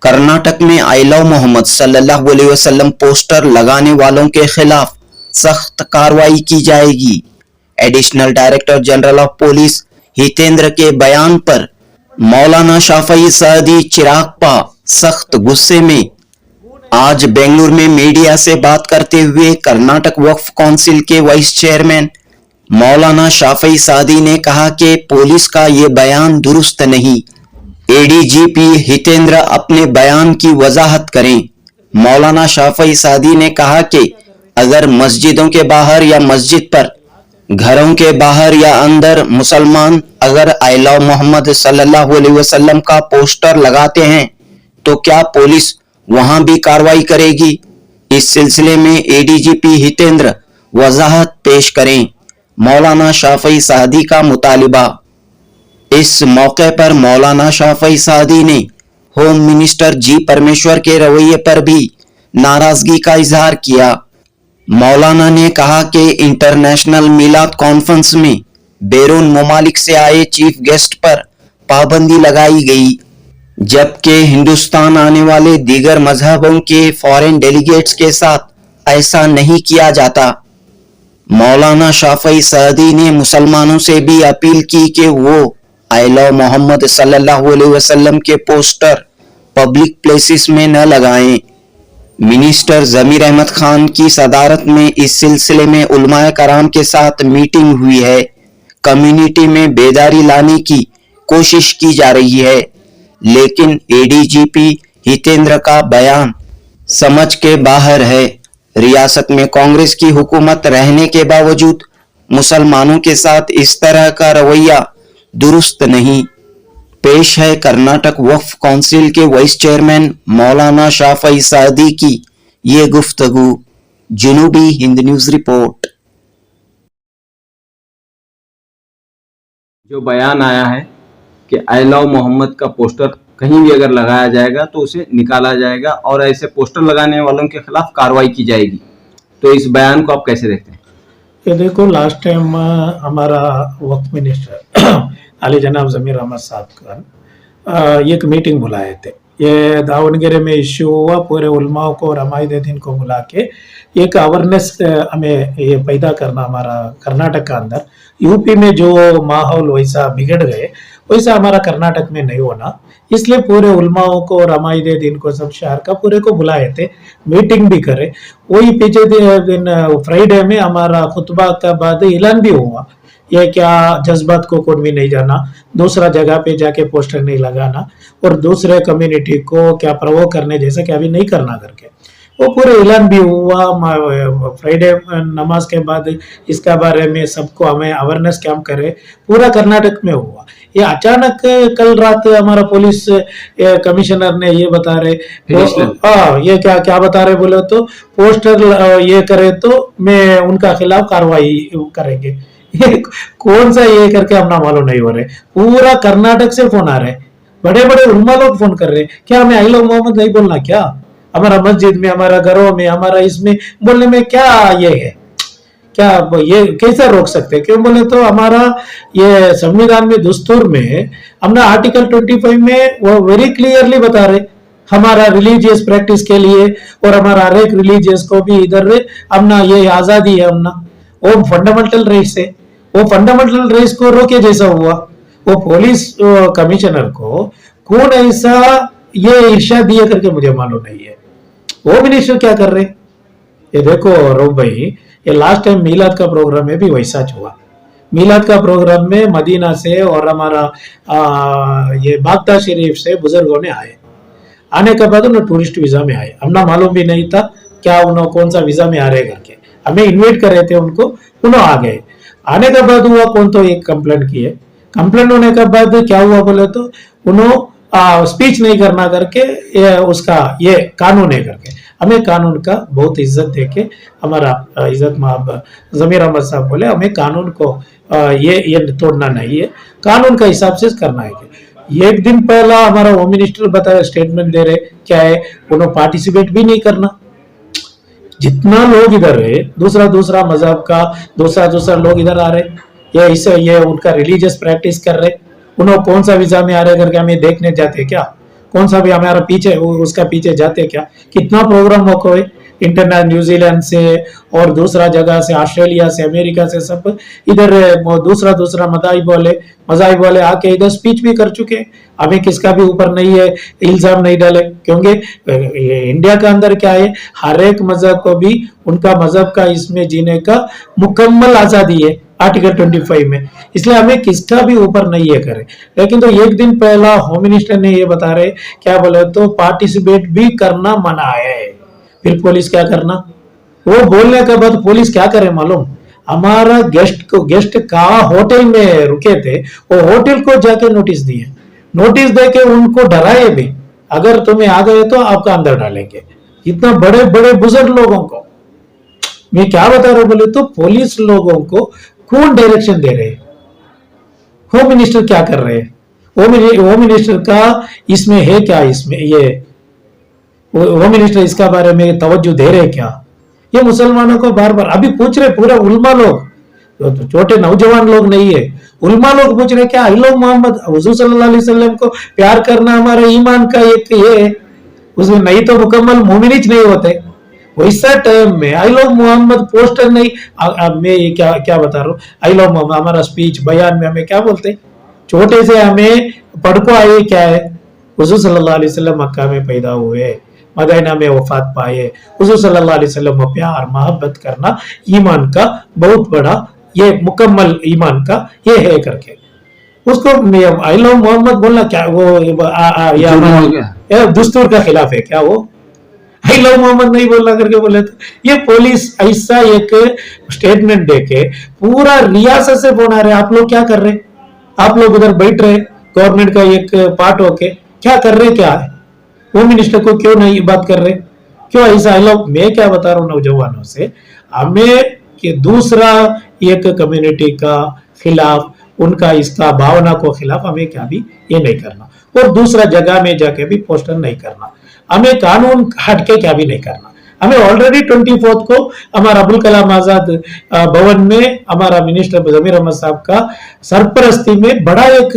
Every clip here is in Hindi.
कर्नाटक में आई लव मोहम्मद सल्लल्लाहु अलैहि वसल्लम पोस्टर लगाने वालों के खिलाफ सख्त कार्रवाई की जाएगी। Additional director general of police Hitendra के बयान पर मौलाना शाफई सअदी चिरागपा सख्त गुस्से में। आज बेंगलुरु में मीडिया से बात करते हुए कर्नाटक वक्फ काउंसिल के वाइस चेयरमैन मौलाना शाफई सअदी ने कहा कि पुलिस का ये बयान दुरुस्त नहीं। एडीजीपी हितेंद्र अपने बयान की वजाहत करें। मौलाना शाफई सअदी ने कहा कि अगर मस्जिदों के बाहर या मस्जिद पर, घरों के बाहर या अंदर मुसलमान अगर आई लव मोहम्मद सल्लल्लाहु अलैहि वसल्लम का पोस्टर लगाते हैं तो क्या पुलिस वहां भी कार्रवाई करेगी? इस सिलसिले में एडीजीपी हितेंद्र वजाहत पेश करें। मौलाना शाफई सअदी का मुतालिबा। इस मौके पर मौलाना शाफई सअदी ने होम मिनिस्टर जी परमेश्वर के रवैये पर भी नाराजगी का इजहार किया। मौलाना ने कहा कि इंटरनेशनल मिलाद कॉन्फ्रेंस में बैरून ममालिक से आए चीफ गेस्ट पर पाबंदी लगाई गई, जबकि हिंदुस्तान आने वाले दीगर मजहबों के फॉरेन डेलीगेट्स के साथ ऐसा नहीं किया जाता। मौलाना शाफई सअदी ने मुसलमानों से भी अपील की कि वो आई लव मोहम्मद सल्लल्लाहु अलैहि वसल्लम के पोस्टर पब्लिक प्लेसेस में न लगाएं। मिनिस्टर जमीर अहमद खान की सदारत में इस सिलसिले में उलमाए कराम के साथ मीटिंग हुई है। कम्युनिटी में बेदारी लाने की कोशिश की जा रही है, लेकिन एडीजीपी हितेंद्र का बयान समझ के बाहर है। रियासत में कांग्रेस की हुकूमत रहने के बावजूद मुसलमानों के साथ इस तरह का रवैया दुरुस्त नहीं। पेश है कर्नाटक वक्फ काउंसिल के वाइस चेयरमैन मौलाना शाफई सअदी की ये गुफ्तगू। जनूबी हिंद न्यूज रिपोर्ट। जो बयान आया है कि आई लव मोहम्मद का पोस्टर कहीं भी अगर लगाया जाएगा तो उसे निकाला जाएगा और ऐसे पोस्टर लगाने वालों के खिलाफ कार्रवाई की जाएगी, तो इस बयान को आप कैसे देखते हैं? ये देखो, लास्ट टाइम हमारा वक्फ मिनिस्टर अली जनाब जमीर अहमद साहब का एक मीटिंग बुलाए थे। ये दावणगेरे में इश्यू हुआ, पूरे उलमाओं को और हमारे दिन को बुला के एक अवेयरनेस हमें ये पैदा करना। हमारा कर्नाटक का अंदर, यूपी में जो माहौल वैसा बिगड़ गए वैसा हमारा कर्नाटक में नहीं होना, इसलिए पूरे उलमाओं को और हमारे दिन को सब शहर का पूरे को बुलाए थे, मीटिंग भी करे। वही पीछे दिन फ्राइडे में हमारा खुतबा का बाद ऐलान भी हुआ, ये क्या जज्बात को कोई भी नहीं जाना, दूसरा जगह पे जाके पोस्टर नहीं लगाना और दूसरे कम्युनिटी को क्या प्रवोक करने जैसा क्या भी नहीं करना करके वो पूरे ऐलान भी हुआ। फ्राइडे नमाज के बाद इसका बारे में सबको हमें अवेयरनेस कैंप करे, पूरा कर्नाटक में हुआ। ये अचानक कल रात हमारा पुलिस कमिश्नर ने ये बता रहे, ये क्या क्या बता रहे बोले तो पोस्टर ये करे तो मैं उनका खिलाफ कार्रवाई करेंगे। ये कौन सा ये करके हम ना मालूम नहीं हो रहे। पूरा कर्नाटक से फोन आ रहे, बड़े बड़े उलमा लोग फोन कर रहे, क्या हमें आई लव मोहम्मद नहीं बोलना? क्या हमारा मस्जिद में, हमारा घरों में, हमारा इसमें बोलने में क्या ये है? क्या ये कैसे रोक सकते? क्यों बोले तो हमारा ये संविधान में, दस्तूर में हमने आर्टिकल 25 में वो वेरी क्लियरली बता रहे हमारा रिलीजियस प्रैक्टिस के लिए और हमारा हर एक रिलीजियस को भी इधर हमना ये आजादी है, हमना वो फंडामेंटल राइट्स है। वो फंडामेंटल राइट्स को रोके जैसा हुआ। वो पुलिस कमिश्नर को कौन ऐसा ये इर्शाद दिया करके मुझे मालूम नहीं है। वो मिनिस्टर क्या कर रहे? ये देखो रोब भाई, ये लास्ट टाइम मीलाद का प्रोग्राम में भी वैसा हुआ। मीलाद का प्रोग्राम में मदीना से और हमारा ये बागदाद शरीफ से बुजुर्गों ने आए। आने के बाद उन्होंने टूरिस्ट वीजा में आए, हमने मालूम भी नहीं था क्या उन्होंने कौन सा वीजा में आ रहे करके, हमें इन्वाइट कर रहे थे उनको, उन्होंने आ गए। आने के बाद हुआ कौन तो एक कंप्लेंट किए, कंप्लेंट होने के बाद क्या हुआ बोले तो उन्होंने स्पीच नहीं करना करके उसका ये कानून है करके, हमें कानून का बहुत इज्जत देके हमारा इज्जत माब जमीर अहमद साहब बोले हमें कानून को ये तोड़ना नहीं है, कानून का हिसाब से करना है। एक दिन पहला हमारा होम मिनिस्टर बताया, स्टेटमेंट दे रहे क्या है, उन्होंने पार्टिसिपेट भी नहीं करना। जितना लोग इधर है, दूसरा मजहब का दूसरा लोग इधर आ रहे, ये उनका रिलीजियस प्रैक्टिस कर रहे, उन्होंने कौन सा वीजा में आ रहे करके हमें देखने जाते क्या, कौन सा भी हमारा पीछे उसका पीछे जाते क्या, कितना प्रोग्राम वर्क हुए इंटरनेट, न्यूजीलैंड से और दूसरा जगह से, ऑस्ट्रेलिया से, अमेरिका से, सब इधर दूसरा मजाहिब वाले आके इधर स्पीच भी कर चुके। हमें किसका भी ऊपर नहीं है इल्जाम नहीं डाले, क्योंकि इंडिया के अंदर क्या है, हर एक मजहब को भी उनका मजहब का इसमें जीने का मुकम्मल आजादी है आर्टिकल 25 में, इसलिए हमें किसका भी ऊपर नहीं है करे। लेकिन तो एक दिन पहला होम मिनिस्टर ने ये बता रहे, क्या बोले तो पार्टिसिपेट भी करना मना है, फिर पुलिस क्या करना, वो बोलने के बाद पुलिस क्या करे मालूम, हमारा गेस्ट कहा होटल में रुके थे, वो होटल को जाके नोटिस दिए, नोटिस देके उनको डराए भी, अगर तुम्हें आ गए तो आपका अंदर डालेंगे। इतना बड़े बड़े बुजुर्ग लोगों को मैं क्या बता रहा हूं बोले तो, पुलिस लोगों को कौन डायरेक्शन दे रहे, होम मिनिस्टर क्या कर रहे हैं, होम मिनिस्टर का इसमें है क्या, इसमें ये होम मिनिस्टर इसका बारे में तवज्जो दे रहे क्या, ये मुसलमानों को बार बार अभी पूछ रहे, पूरा उल्मा लोग, तो छोटे नौजवान लोग नहीं है, उल्मा लोग पूछ रहे क्या अल्लाह मोहम्मद हुजूर सल्लल्लाहु अलैहि वसल्लम को प्यार करना हमारे ईमान का एक ये है, उसमें नहीं तो मुकम्मल मोमिन ही नहीं होते। वैसा टाइम में आई लव मोहम्मद पोस्टर नहीं, मैं ये क्या बता रहा हूँ, आई लव मोहम्मद हमारा स्पीच बयान में हमें क्या बोलते, छोटे से हमें पढ़ को आए क्या है, हुजूर सल्लल्लाहु अलैहि वसल्लम मक्का में पैदा हुए, मदीना में वफात पाए, हुजूर सल्लल्लाहु अलैहि वसल्लम में प्यार मोहब्बत करना ईमान का बहुत बड़ा, ये मुकम्मल ईमान का ये है करके, उसको आई लव मोहम्मद बोलना क्या वो दस्तूर का खिलाफ है क्या, वो आई लव मोहम्मद नहीं बोलना करके बोले तो, ये पुलिस ऐसा एक स्टेटमेंट देके पूरा रियासत से फोन आ रहे, आप लोग क्या कर रहे, आप लोग उधर बैठ रहे गवर्नमेंट का एक पार्ट होके, क्या कर रहे, क्या है होम मिनिस्टर को क्यों नहीं बात कर रहे, क्यों ऐसा। मैं क्या बता रहा हूँ नौजवानों से, हमें कि दूसरा एक कम्युनिटी का खिलाफ, उनका इसका भावना को खिलाफ हमें क्या भी ये नहीं करना, और दूसरा जगह में जाके भी पोस्टर नहीं करना, हमें कानून हटके क्या भी नहीं करना। हमें ऑलरेडी 24 को हमारा अब्दुल कलाम आजाद भवन में हमारा मिनिस्टर जमीर अहमद साहब का सरपरस्ती में बड़ा एक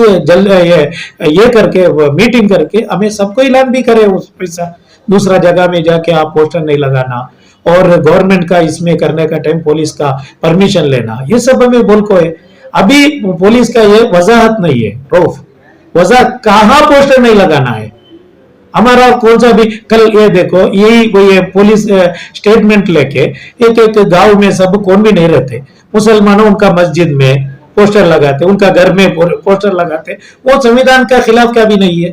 ये करके मीटिंग करके हमें सबको ऐलान भी करे उस पैसा, दूसरा जगह में जाके आप पोस्टर नहीं लगाना, और गवर्नमेंट का इसमें करने का टाइम पुलिस का परमिशन लेना, ये सब हमें बोल को है। अभी पुलिस का ये वजाहत नहीं है, प्रूफ वजह कहाँ पोस्टर नहीं लगाना है हमारा, कौन सा भी कल ये देखो, ये पुलिस स्टेटमेंट लेके एक गांव में सब कौन भी नहीं रहते मुसलमानों, उनका मस्जिद में पोस्टर लगाते, उनका घर में पोस्टर लगाते, वो संविधान का खिलाफ क्या भी नहीं है,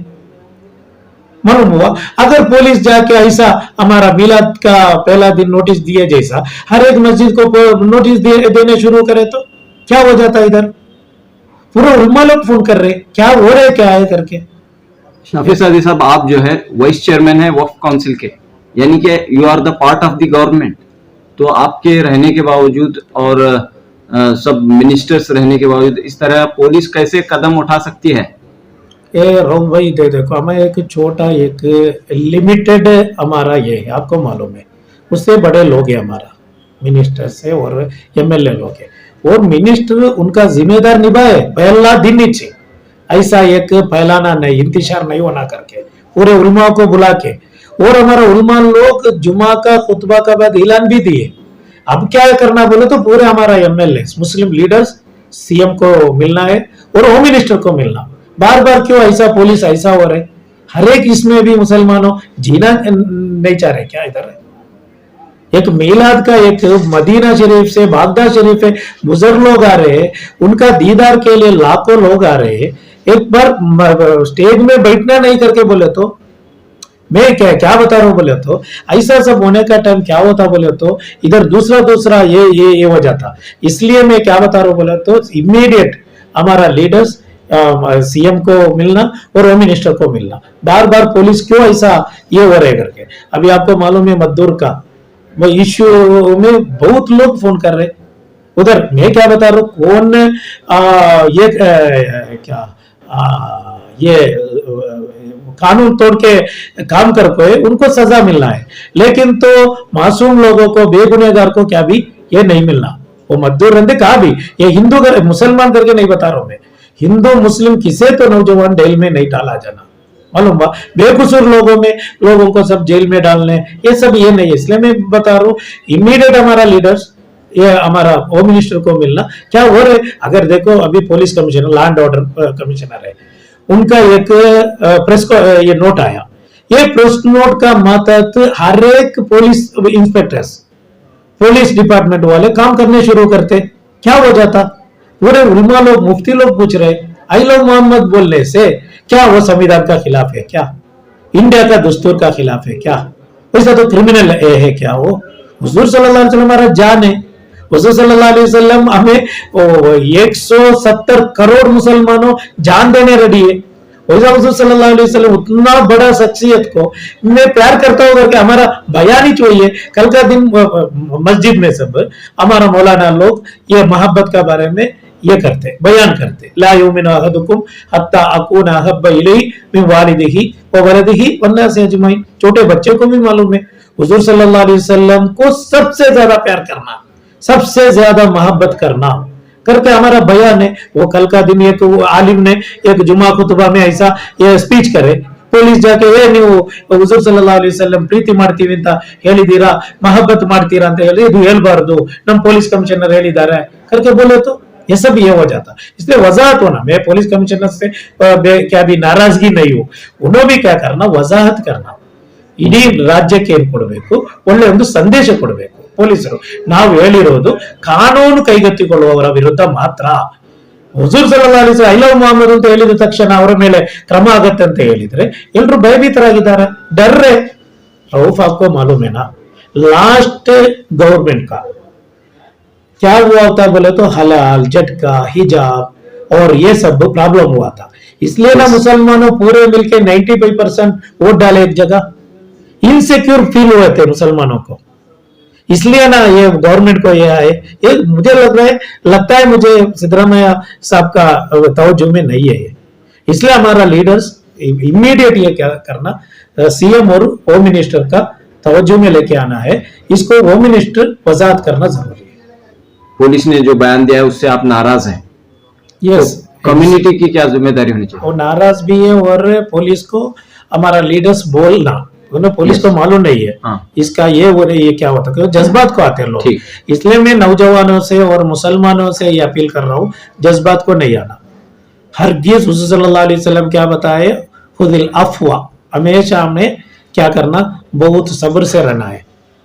मालूम हुआ। अगर पुलिस जाके ऐसा हमारा मिलाद का पहला दिन नोटिस दिए जैसा हर एक मस्जिद को नोटिस देने शुरू करे तो क्या हो जाता है, इधर पूरा उम्मा लोग फोन कर रहे क्या हो रहे क्या है करके। हाफिज सादी साहब, आप जो है वाइस चेयरमैन है वक्फ काउंसिल के, यानी कि you are the part of the government, तो आपके रहने के बावजूद और सब मिनिस्टर्स रहने के बावजूद इस तरह पुलिस कैसे कदम उठा सकती है? ये रोम भाई देखो, हमें एक छोटा एक लिमिटेड हमारा ये है, आपको मालूम है, उससे बड़े लोग हैं हमारा मिनिस्टर्स है और एमएलए लोग है, और मिनिस्टर उनका जिम्मेदार निभाए पहला दिन ही से, ऐसा एक फैलाना नहीं, इंतशार नहीं होना करके पूरे उलमा को बुला के, और हमारा उलमा लोग जुमा का खुतबा का बाद ऐलान भी दिए। अब क्या करना बोले तो पूरे हमारा एमएलए मुस्लिम लीडर्स सीएम को मिलना है और होम मिनिस्टर को मिलना। बार बार क्यों ऐसा पुलिस ऐसा हो रहा है, हर एक इसमें भी मुसलमानों जीना नहीं चाह रहे क्या इधर। एक मिलाद का एक मदीना शरीफ से बागदाद शरीफ है, बुजुर्ग लोग आ रहे हैं, उनका दीदार के लिए लाखों लोग आ रहे हैं, एक बार स्टेज में बैठना नहीं करके बोले तो मैं क्या बता रहा हूँ बोले तो, ऐसा सब होने का टाइम क्या होता बोले तो इधर दूसरा ये हो जाता। इसलिए मैं क्या बता रहा हूँ बोले तो इमीडिएट हमारा लीडर्स सीएम को मिलना और होम मिनिस्टर को मिलना, बार बार पुलिस क्यों ऐसा ये हो रहे करके। अभी आपको मालूम है मजदूर का वो इश्यू में बहुत लोग फोन कर रहे उधर, मैं क्या बता रहा हूँ कौन ये कानून तोड़ के काम कर पाए उनको सजा मिलना है, लेकिन तो मासूम लोगों को बेगुनहगार को क्या भी ये नहीं मिलना। वो मजदूर रहते कहा भी, ये हिंदू मुसलमान करके नहीं बता रहा हूं मैं, हिंदू मुस्लिम किसे तो नौजवान जेल में नहीं डाला जाना, मालूम बा, बेकसूर लोगों को सब जेल में डालने, ये सब ये नहीं है। इसलिए मैं बता रहा हूँ इमीडिएट हमारा लीडर्स, ये हमारा होम मिनिस्टर को मिलना क्या हो रहे। अगर देखो अभी police commissioner, land order commissioner है, उनका एक प्रेस को ये नोट आया, ये प्रेस नोट का मतलब हर एक पुलिस इंस्पेक्टर्स, पुलिस डिपार्टमेंट वाले काम करने शुरू करते, क्या हो जाता, पूरे उलमा लोग, मुफ्ती लोग पूछ रहे आई लव मोहम्मद बोलने से क्या वो संविधान का खिलाफ है, क्या इंडिया का दस्तूर का खिलाफ है, क्या वैसा तो क्रिमिनल है क्या वो। हुजूर सल्लल्लाहु अलैहि वसल्लम हमारा जान है, हुजूर सल्लल्लाहु अलैहि वसल्लम हमें 170 करोड़ मुसलमानों जान देने रेडी है। वैसा हुजूर सल्लल्लाहु अलैहि वसल्लम उतना बड़ा शख्सियत को मैं प्यार करता हूँ करके हमारा बयान ही चाहिए। कल का दिन मस्जिद में सब हमारा मौलाना लोग ये मोहब्बत के बारे में ये करते, बयान करते, ला युमिनु अहदुकुम हत्ता अकूना अहब्बा इलैहि मिन वालिदिही व वलदिही वन्नासि अजमईन। छोटे बच्चे को भी मालूम है हुजूर सल्लल्लाहु अलैहि वसल्लम को सबसे ज्यादा प्यार करना, सबसे ज्यादा मोहब्बत करना करके हमारा बयान है। वो कल का दिन एक आलिम ने एक जुमा खुतबा में ऐसा ये स्पीच करे, ಪೊಲೀಸ್ ಜಾಕೆ ನೀವು ಹುಜೂರ್ ಸಲ್ಲಲ್ಲಾಹು ಅಲೈಹಿ ವಸಲ್ಲಂ ಪ್ರೀತಿ ಮಾಡ್ತೀವಿ ಅಂತ ಹೇಳಿದೀರಾ, ಮೊಹಬ್ಬತ್ ಮಾಡ್ತೀರಾ ಅಂತ ಹೇಳಿ ಇದು ಹೇಳ್ಬಾರ್ದು, ನಮ್ಮ ಪೊಲೀಸ್ ಕಮಿಷನರ್ ಹೇಳಿದ್ದಾರೆ करके बोले तो ये सब ये हो जाता। इसलिए वजाहत होना, मैं पुलिस कमिश्नर से क्या भी नाराजगी नहीं हो, उन्होंने भी क्या करना, वजाहत करना, ಇಡೀ ರಾಜ್ಯಕ್ಕೆ ಏನ್ ಕೊಡಬೇಕು, ಒಳ್ಳೆ ಒಂದು ಸಂದೇಶ ಕೊಡಬೇಕು ಪೊಲೀಸರು। ನಾವು ಹೇಳಿರೋದು ಕಾನೂನು ಕೈಗೆತ್ತಿಕೊಳ್ಳುವವರ ವಿರುದ್ಧ ಮಾತ್ರ। ಹುಜೂರ್ ಸಲ್ಲಲ್ಲಾಹು ಅಲೈಹಿ ವಸಲ್ಲಂ ಐ ಲವ್ ಮೊಹಮ್ಮದ್ ಅಂತ ಹೇಳಿದ ತಕ್ಷಣ ಅವರ ಮೇಲೆ ಕ್ರಮ ಆಗತ್ತೆ ಅಂತ ಹೇಳಿದ್ರೆ ಎಲ್ಲರೂ ಭಯಭೀತರಾಗಿದ್ದಾರೆ, ಡರ್ರೆ। रऊफ आपको मालूम है ना, लास्ट गवर्नमेंट का क्या हुआ था बोले तो हलाल, झटका, हिजाब और ये सब प्रॉब्लम हुआ था। इसलिए ना मुसलमानों पूरे मिलके 95% वोट डाले एक जगह, इनसिक्योर फील हुए थे मुसलमानों को। इसलिए ना ये गवर्नमेंट को ये आए, ये मुझे लगता है मुझे सिद्धरामैया साहब का तवज्जो में नहीं है ये। इसलिए हमारा लीडर्स इमीडिएट ये क्या करना, सीएम और होम मिनिस्टर का तवज्जो में लेके आना है, इसको होम मिनिस्टर वजाहत करना जरूरी है। पुलिस ने जो बयान दिया है उससे आप नाराज हैं? यस, कम्युनिटी की क्या जिम्मेदारी होनी चाहिए? वो नाराज भी है और पुलिस को हमारा लीडर्स बोलना, उन्हें पुलिस को मालूम नहीं है इसका ये वो ये क्या होता है, जज्बात को आते हैं लोग। इसलिए मैं नौजवानों से और मुसलमानों से ये अपील कर रहा हूँ, जज्बात को नहीं आना। हरगिज़ हुज़ूर सल्लल्लाहु अलैहि वसल्लम क्या बताए, खुदिल अफ़वा, हमेशा हमें क्या करना, बहुत सब्र से रहना है।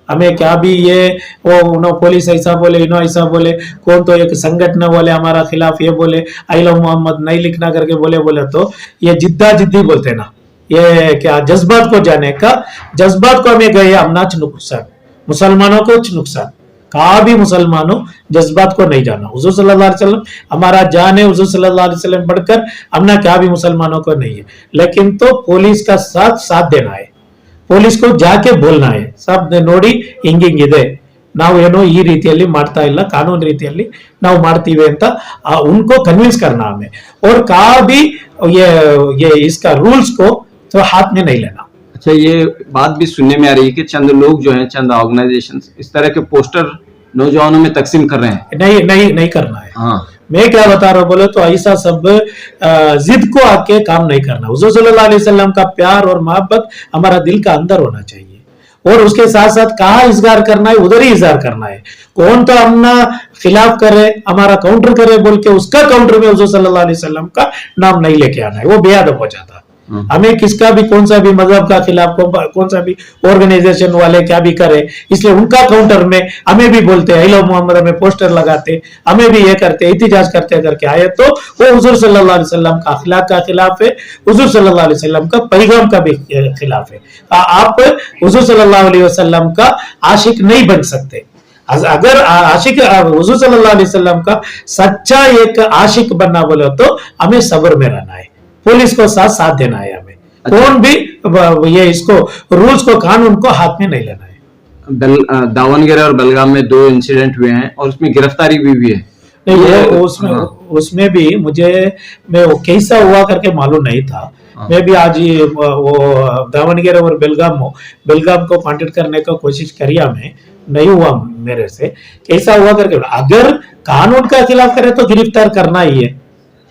हमें क्या भी ये वो उन्होंने पुलिस ऐसा बोले, इन्हों ऐसा बोले, कौन तो एक संगठन बोले हमारा खिलाफ ये बोले, आई लव मोहम्मद नहीं लिखना करके बोले तो ये जिद्दा जिद्दी बोलते ना, ये क्या जज्बात को जाने का, जज्बात को हमें गए अमनाच नुकसान, मुसलमानों को नुकसान, कहा भी मुसलमानों जज्बात को नहीं जाना। हुजूर सल्लल्लाहु अलैहि वसल्लम हमारा जान है, हुजूर सल्लल्लाहु अलैहि वसल्लम बढ़कर हमने क्या भी मुसलमानों को नहीं है, लेकिन तो पुलिस का साथ देना है, ಪೊಲೀಸ್ को ಜಾಕೆ बोलना है, सब ನೋಡಿ ಹಿಂಗಿಂಗಿದೆ, ನಾವು ಏನೋ ಈ ರೀತಿಯಲ್ಲಿ ಮಾಡ್ತಾ ಇಲ್ಲ, ಕಾನೂನು ರೀತಿಯಲ್ಲಿ ನಾವು ಮಾಡ್ತೀವಿ ಅಂತ उनको कन्विंस करना हमें, और कहा भी ये इसका रूल्स को तो हाथ में नहीं लेना। अच्छा, ये बात भी सुनने में आ रही है कि चंद लोग जो हैं, चंद ऑर्गेनाइजेशन इस तरह के पोस्टर नौजवानों में तकसीम कर रहे हैं। नहीं करना है। हाँ, मैं क्या बता रहा हूँ बोले तो ऐसा सब जिद को आके काम नहीं करना। हुजूर सल्लल्लाहु अलैहि वसल्लम का प्यार और मोहब्बत हमारा दिल का अंदर होना चाहिए, और उसके साथ साथ कहाँ इजहार करना है उधर ही इजहार करना है। कौन तो अपना खिलाफ करे, हमारा काउंटर करे बोल के उसका काउंटर में हुजूर सल्लल्लाहु अलैहि वसल्लम का नाम नहीं लेके आना है, वो बेअदब हो जाता। हमें किसका भी कौन सा भी मजहब का खिलाफ कौन सा भी ऑर्गेनाइजेशन वाले क्या भी करे, इसलिए उनका काउंटर में हमें भी बोलते हैं, हेलो मोहम्मद, हमें पोस्टर लगाते, हमें भी ये करते, इतिजाज करते करके आए तो वो हुजूर सल्लल्लाहु अलैहि वसल्लम का अखलाक का खिलाफ है, हुजूर सल्लल्लाहु अलैहि वसल्लम का पैगाम का भी खिलाफ है। आप हुजूर सल्लल्लाहु अलैहि वसल्लम का आशिक नहीं बन सकते। अगर आशिक हुजूर सल्लल्लाहु अलैहि वसल्लम का सच्चा एक आशिक बनना बोले तो हमें सब्र में रहना है, पुलिस को साथ देना है हमें। अच्छा। कौन भी ये इसको रूल्स को, कानून को हाथ में नहीं लेना है। दावनगेरे और बेलगाम में 2 इंसिडेंट हुए हैं और उसमें गिरफ्तारी भी हुई है। नहीं, उसमें भी मुझे मैं वो कैसा हुआ करके मालूम नहीं था, हाँ। मैं भी आज ही वो दावणगेरे और बेलगाम को कांटेक्ट करने का कोशिश करिया, मैं नहीं हुआ मेरे से। कैसा हुआ करके, अगर कानून का खिलाफ करे तो गिरफ्तार करना ही है,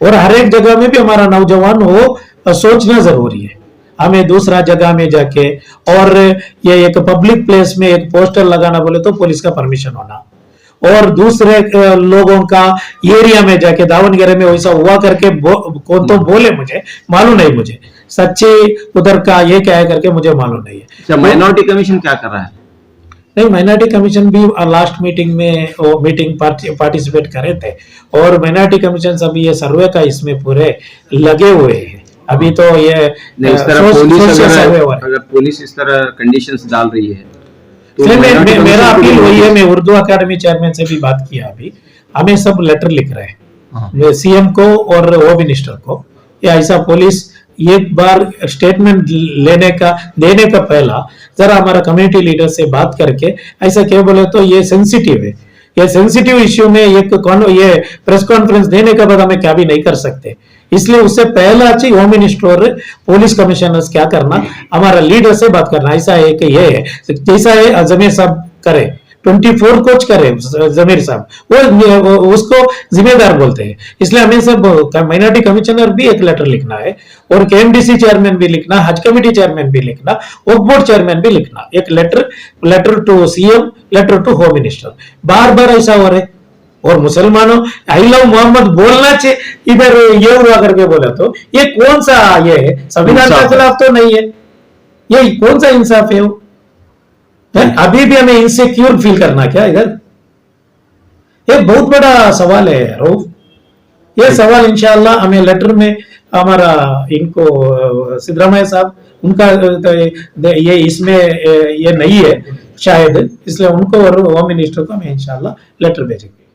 और हर एक जगह में भी हमारा नौजवान हो सोचना जरूरी है। हमें दूसरा जगह में जाके और ये एक पब्लिक प्लेस में एक पोस्टर लगाना बोले तो पुलिस का परमिशन होना, और दूसरे लोगों का एरिया में जाके दावणगेरे में वैसा हुआ करके कौन तो बोले, मुझे मालूम नहीं, मुझे सच्ची उधर का ये क्या है करके मुझे मालूम नहीं है। अच्छा, माइनॉरिटी कमीशन क्या कर रहा है? नहीं, माइनॉरिटी कमीशन भी लास्ट मीटिंग में वो मीटिंग पार्टिसिपेट करे थे, और माइनॉरिटी कमीशन अभी ये सर्वे का इसमें पूरे लगे हुए हैं। अभी तो ये नहीं, इस तरह पुलिस सर्वे हुआ है। अगर पुलिस इस तरह कंडीशंस डाल रही है तो इसलिए minority मेरा commission को अपील भी वही है, मैं उर्दू अकादमी चेयरमैन से भी बात किया अभी, हमें सब लेटर लिख रहे हाँ। हैं सीएम को और होम मिनिस्टर को, या ऐसा पुलिस एक बार स्टेटमेंट देने का पहला जरा हमारा कम्युनिटी लीडर से बात करके, ऐसा क्या बोले तो ये सेंसिटिव है, ये सेंसिटिव इश्यू में ये प्रेस कॉन्फ्रेंस देने के बाद हमें क्या भी नहीं कर सकते, इसलिए उससे पहला चाहिए होम मिनिस्टर और पुलिस कमिश्नर्स क्या करना, हमारा लीडर से बात करना। ऐसा है कि ये है जैसा है जमीर साहब करे 24 कोच करे जमीर साहब, वो उसको जिम्मेदार बोलते हैं। इसलिए हमें सब माइनॉरिटी कमिश्नर भी एक लेटर लिखना है, और केएमडीसी चेयरमैन भी लिखना, हज कमेटी चेयरमैन भी लिखना, वक्फ बोर्ड चेयरमैन भी लिखना, एक letter to CM, letter to home minister. बार बार ऐसा हो रहा है, और मुसलमानों आई लव मोहम्मद बोलना चाहिए, इधर ये हुआ करके बोला तो ये कौन सा ये है, संविधान के खिलाफ तो नहीं है, ये कौन सा इंसाफ है वो? अभी भी हमें इनसिक्योर फील करना क्या इधर? ये बहुत बड़ा सवाल है रऊफ। ये सवाल इंशाअल्लाह हमें लेटर में हमारा इनको सिद्धरामैया साहब उनका ये इसमें ये नहीं है शायद, इसलिए उनको और होम मिनिस्टर को हमें इंशाअल्लाह लेटर भेजेंगे।